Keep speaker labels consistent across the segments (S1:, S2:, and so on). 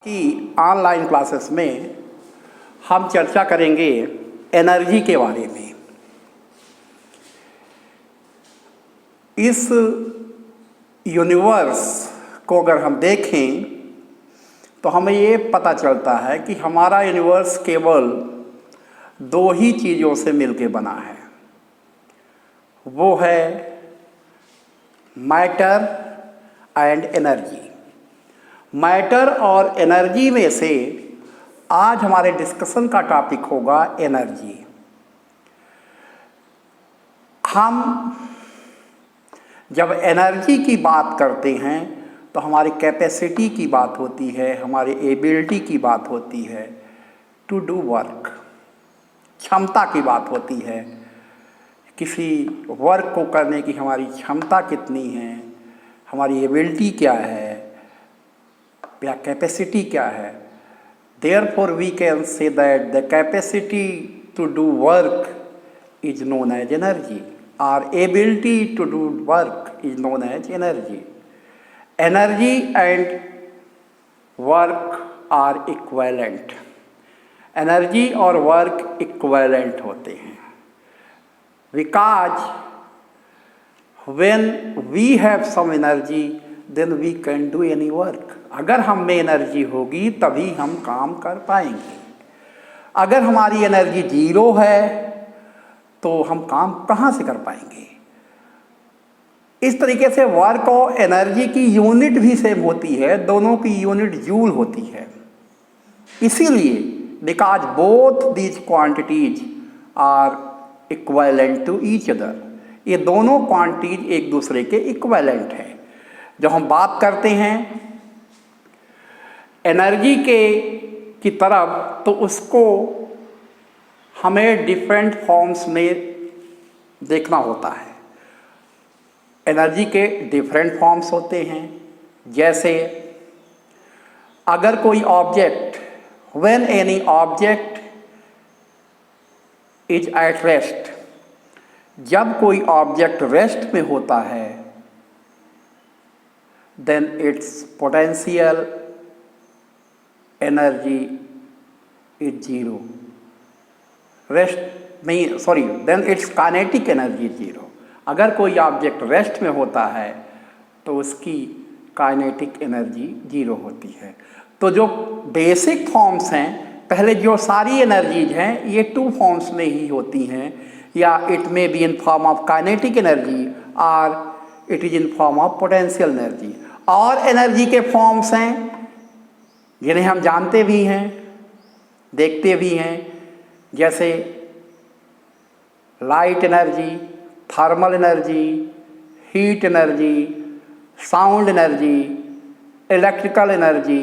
S1: कि online classes में हम चर्चा करेंगे एनर्जी के बारे में। इस यूनिवर्स को अगर हम देखें तो हमें ये पता चलता है कि हमारा यूनिवर्स केवल दो ही चीज़ों से मिलके बना है, वो है मैटर एंड एनर्जी। मैटर और एनर्जी में से आज हमारे डिस्कशन का टॉपिक होगा एनर्जी। हम जब एनर्जी की बात करते हैं तो हमारी कैपेसिटी की बात होती है, हमारी एबिलिटी की बात होती है टू डू वर्क, क्षमता की बात होती है, किसी वर्क को करने की हमारी क्षमता कितनी है, हमारी एबिलिटी क्या है या कैपेसिटी क्या है। Therefore we can say that the capacity to do work is known as energy, or ability to do work is known as energy. Energy and work are equivalent. Energy और work equivalent होते हैं, because when we have some energy then we can do any work. अगर हम में energy होगी तभी हम काम कर पाएंगे। अगर हमारी एनर्जी जीरो है तो हम काम कहाँ से कर पाएंगे। इस तरीके से वर्क और एनर्जी की यूनिट भी सेम होती है, दोनों की यूनिट जूल होती है। इसीलिए because both these quantities are equivalent to each other, ये दोनों क्वांटिटीज एक दूसरे के इक्विवेलेंट है। जब हम बात करते हैं एनर्जी की तरफ तो उसको हमें डिफरेंट फॉर्म्स में देखना होता है। एनर्जी के डिफरेंट फॉर्म्स होते हैं, जैसे अगर कोई object, when any object is at rest, जब कोई ऑब्जेक्ट रेस्ट में होता है then its potential energy is zero. Then its kinetic energy is zero. अगर कोई ऑब्जेक्ट रेस्ट में होता है तो उसकी काइनेटिक एनर्जी जीरो होती है। तो जो बेसिक फॉर्म्स हैं, पहले जो सारी एनर्जीज हैं ये टू फॉर्म्स में ही होती हैं, या it may be in form of kinetic energy और it is in form of potential energy. और एनर्जी के फॉर्म्स हैं जिन्हें हम जानते भी हैं, देखते भी हैं, जैसे light energy, thermal energy, heat energy, sound energy, electrical energy,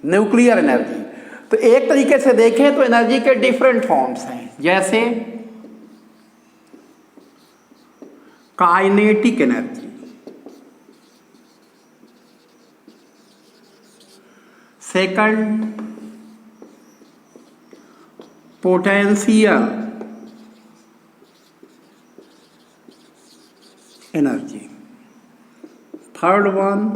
S1: nuclear energy. तो एक तरीके से देखें तो एनर्जी के डिफरेंट फॉर्म्स हैं, जैसे kinetic energy, second potential energy, third one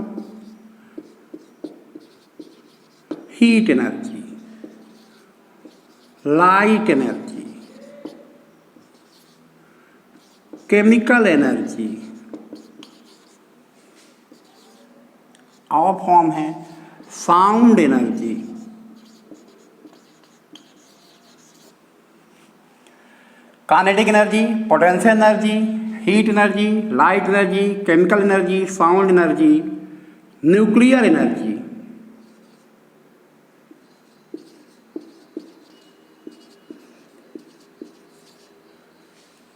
S1: heat energy, light energy, chemical energy, और फॉर्म है sound energy. Kinetic energy, potential energy, heat energy, light energy, chemical energy, sound energy, nuclear energy.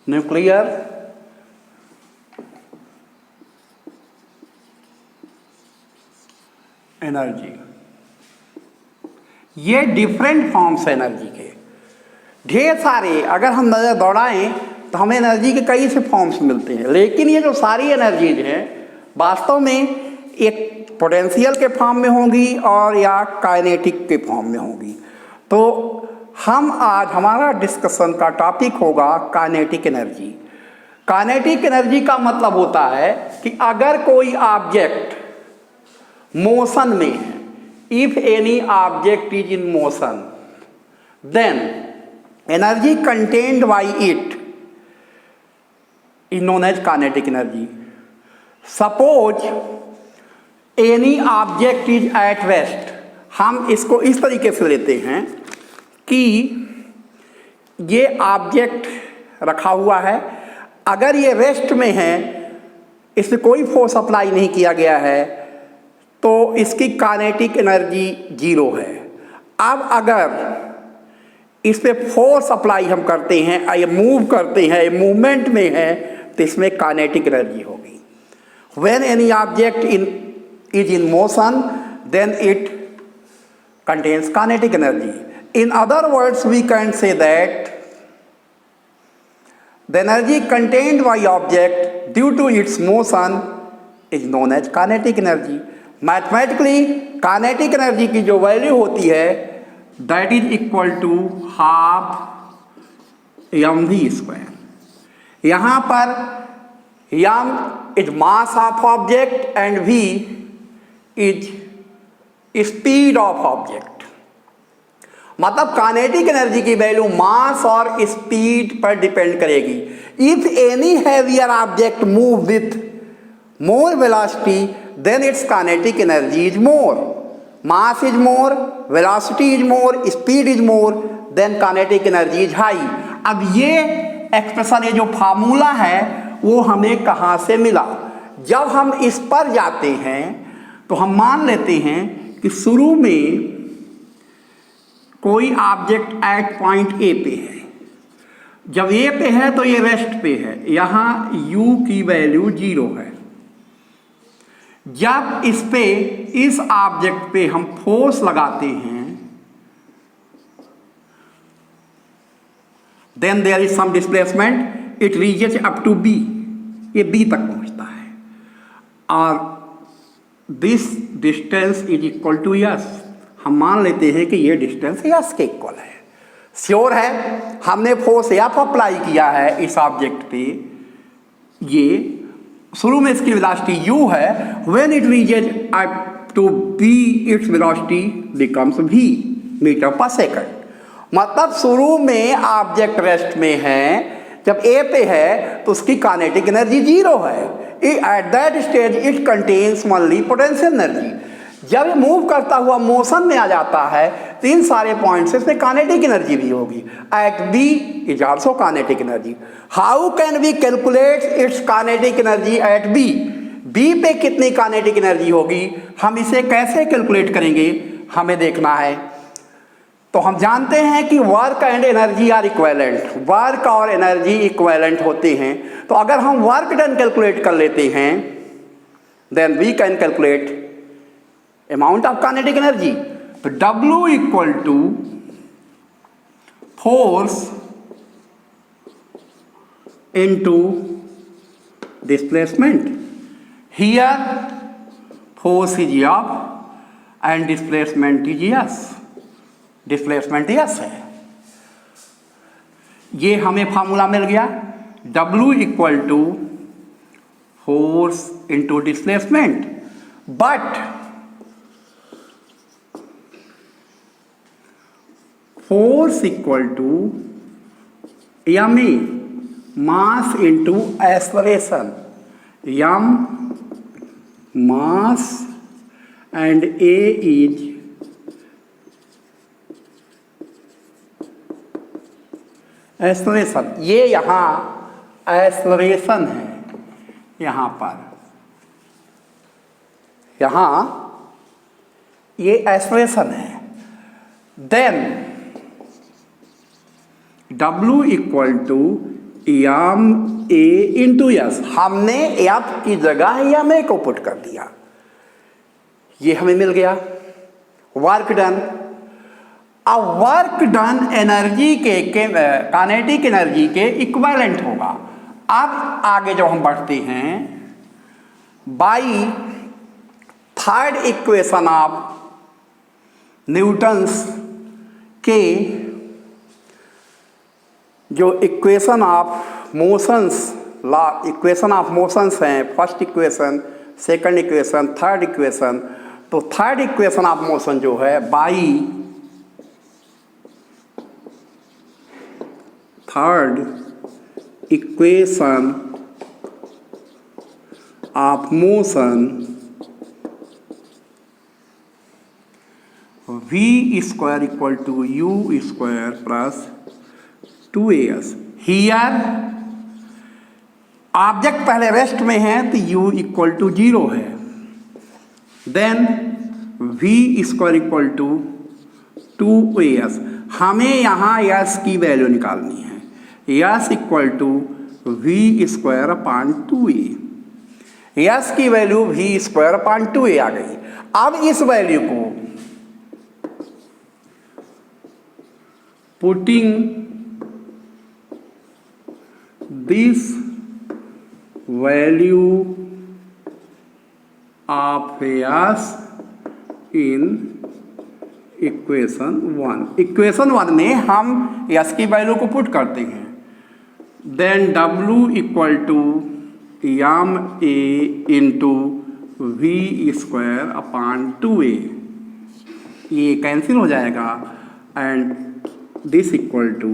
S1: Nuclear energy, ये different forms energy के ढेर सारे। अगर हम नज़र दौड़ाएं तो हमें एनर्जी के कई से फॉर्म्स मिलते हैं, लेकिन ये जो सारी एनर्जीज हैं वास्तव में एक पोटेंशियल के फॉर्म में होंगी और या काइनेटिक के फॉर्म में होंगी। तो हम आज हमारा डिस्कशन का टॉपिक होगा काइनेटिक एनर्जी। काइनेटिक एनर्जी का मतलब होता है कि अगर कोई ऑब्जेक्ट मोशन में है if any object is in motion, then energy contained by it is known as kinetic energy. Suppose any object is at rest, हम इसको इस तरीके से लेते हैं कि ये ऑब्जेक्ट रखा हुआ है, अगर ये रेस्ट में है, इसमें कोई फोर्स अप्लाई नहीं किया गया है, तो इसकी काइनेटिक एनर्जी जीरो है। अब अगर इस पे फोर्स अप्लाई हम करते हैं, ये मूव करते हैं, ये मूवमेंट में है, तो इसमें काइनेटिक एनर्जी होगी। When any object is in motion, then it contains kinetic energy. In other words, we can say that the energy contained by object due to its motion is known as kinetic energy. Mathematically, kinetic energy की जो value होती है, that is equal to half mv square. यहाँ पर m is mass of object and v is speed of object. मतलब kinetic energy की value mass और speed पर डिपेंड करेगी। If any heavier object move with more velocity, then its kinetic energy is more. Mass is more, velocity is more, speed is more, then kinetic energy is high. अब ये expression, ये जो formula है, वो हमें कहाँ से मिला? जब हम इस पर जाते हैं तो हम मान लेते हैं कि शुरू में कोई ऑब्जेक्ट एट पॉइंट ए पे है। जब ए पे है तो ये रेस्ट पे है, यहाँ u की वैल्यू जीरो है। जब इस ऑब्जेक्ट पे हम फोर्स लगाते हैं, then there is some displacement, it reaches up to b, ये b तक पहुंचता है, और this distance is equal to S. हम मान लेते हैं कि ये डिस्टेंस यस के इक्वल है। श्योर है, हमने फोर्स एफ अप्लाई किया है इस ऑब्जेक्ट पे, ये शुरू में इसकी वेलोसिटी u है, when it reaches up to b its velocity becomes v metre पर सेकंड। मतलब शुरू में ऑब्जेक्ट रेस्ट में है, जब a पे है तो उसकी काइनेटिक एनर्जी जीरो है। At that stage it contains only potential energy. जब ये मूव करता हुआ मोशन में आ जाता है तो इन सारे पॉइंट से इसमें काइनेटिक एनर्जी भी होगी। At B is also kinetic energy. How can we calculate its kinetic energy at B? B पे कितनी काइनेटिक एनर्जी होगी, हम इसे कैसे कैलकुलेट करेंगे, हमें देखना है। तो हम जानते हैं कि work and energy are equivalent, work और एनर्जी इक्विवेलेंट होते हैं। तो अगर हम वर्क डन कैलकुलेट कर लेते हैं, then we can calculate amount of kinetic energy. तो W equal to force into displacement. Here force is F and displacement is S. Displacement S है, ये हमें फार्मूला मिल गया। W equal to force into displacement, but force equal to m mass into acceleration. m mass and a is acceleration. ये यहाँ acceleration है, यहाँ पर, यहाँ ये एक्सेलरेशन है। Then W equal to M A into S. हमने एफ की जगह एम ए को पुट कर दिया, ये हमें मिल गया वर्क डन। अब वर्क डन एनर्जी के काइनेटिक एनर्जी के इक्विवेलेंट होगा। अब आगे जो हम बढ़ते हैं, by third equation of Newton's के जो equation of motions, equation of motions हैं, first equation, second equation, third equation, तो थर्ड इक्वेशन ऑफ मोशन जो है by third equation of motion v square equal to u square plus 2as। Here object पहले rest में है तो u equal to 0 है, then v square equal to 2as। हमें यहाँ s की वैल्यू निकालनी है, s equal to v square upon 2a। s की value v square upon 2a आ गई। अब इस वैल्यू को putting this value of s in equation 1। Equation 1 में हम s की वैल्यू को पुट करते हैं, then w equal to M A into V square upon 2a, ये कैंसिल हो जाएगा and this equal to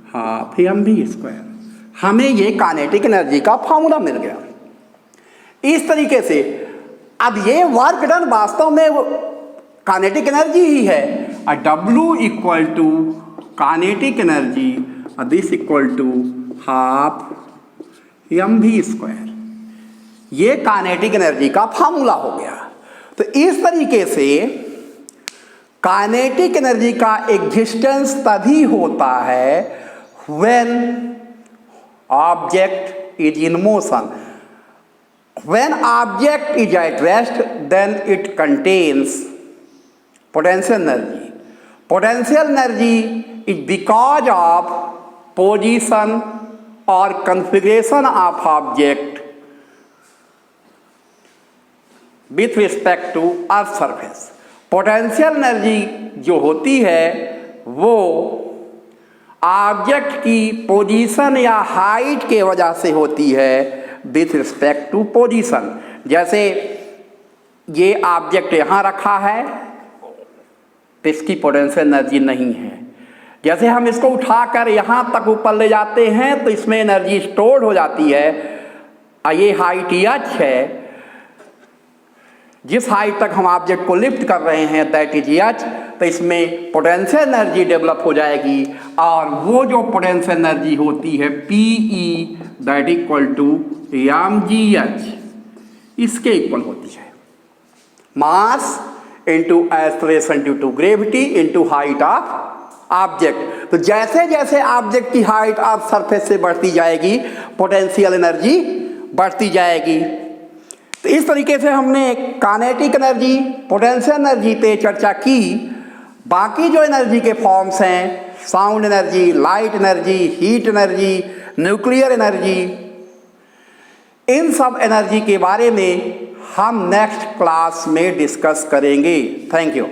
S1: half M V square. हमें ये काइनेटिक एनर्जी का फॉर्मूला मिल गया। इस तरीके से अब ये वर्क डन वास्तव में काइनेटिक एनर्जी ही है, और W equal to kinetic energy this equal to half M V square. ये काइनेटिक एनर्जी का फॉर्मूला हो गया। तो इस तरीके से काइनेटिक एनर्जी का एग्जिस्टेंस तभी होता है when object is in motion. When object is at rest then it contains potential energy. Potential energy is because of position और configuration of object with respect to earth surface. Potential energy जो होती है वो object की position या height के वजह से होती है विथ रिस्पेक्ट टू पोजीशन। जैसे ये ऑब्जेक्ट यहाँ रखा है तो इसकी पोटेंशियल एनर्जी नहीं है। जैसे हम इसको उठाकर यहाँ तक ऊपर ले जाते हैं तो इसमें एनर्जी स्टोर्ड हो जाती है। ये हाइट h है, जिस हाइट तक हम ऑब्जेक्ट को लिफ्ट कर रहे हैं दैट इज h, तो इसमें पोटेंशियल एनर्जी डेवलप हो जाएगी और वो जो पोटेंशियल एनर्जी होती है PE that equal to mgh, इसके इक्वल होती है। Mass into acceleration due to gravity into height of object. तो जैसे जैसे ऑब्जेक्ट की हाइट ऑफ सरफेस से बढ़ती जाएगी पोटेंशियल एनर्जी बढ़ती जाएगी। तो इस तरीके से हमने काइनेटिक एनर्जी, पोटेंशियल एनर्जी पे चर्चा की। बाकी जो एनर्जी के फॉर्म्स हैं, sound energy, light energy, heat energy, nuclear energy, इन सब एनर्जी के बारे में हम नेक्स्ट क्लास में डिस्कस करेंगे। Thank you.